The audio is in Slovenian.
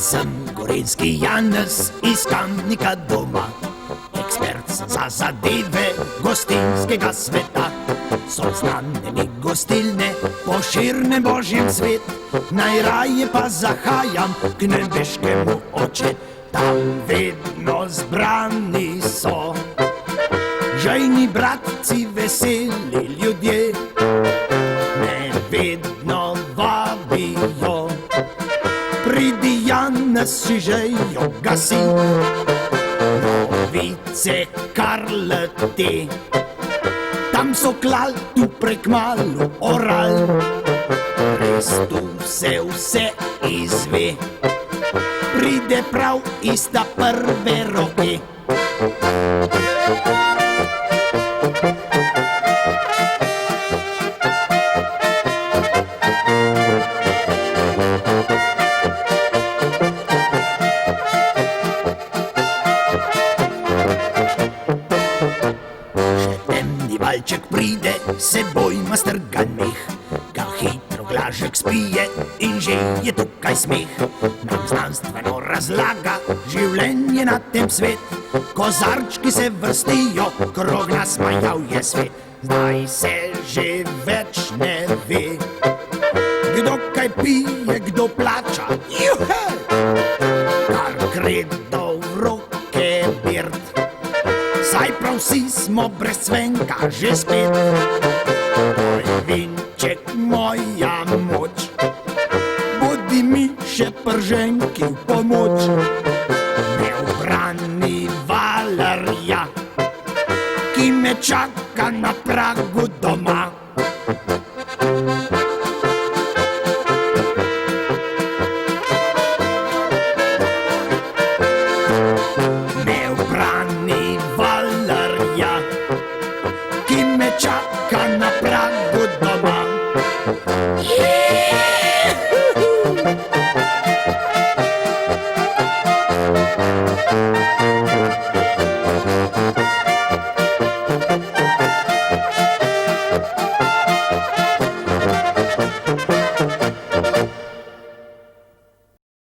Sem Gorenjski Janez iz Kamnika doma, ekspert za zadeve gostinskega sveta. So znane mi gostilne po širnem božjem svet, najraje pa zahajam k nebeškemu oče. Tam vedno zbrani so žejni bratci, veseli ljudje, me vedno vabijo. Pridi Janez, Čižejo gasi, novice kar leti. Tam so klal, tu prekmalu oral, res tu se vse izve. Pride prav iz ta prve roke. Valček pride, seboj ima strgan meh, ga hitro glažek spije in že je tukaj smeh. Nam znanstveno razlaga življenje na tem svet, kozarčki se vrstijo, krog nas majav je svet. Zdaj se že več ne ve, kdo kaj pije, kdo plača, juhe! Kar kredo v roke birt, saj prav vsi smo brez cvenka že spet. Moj vinček, moja moč, bodi mi še prženki v pomoč. Me ubrani valarja, ki me čaka na pragu doma. Me ubrani valarja, ki me čaka na pragu doma. Yeah!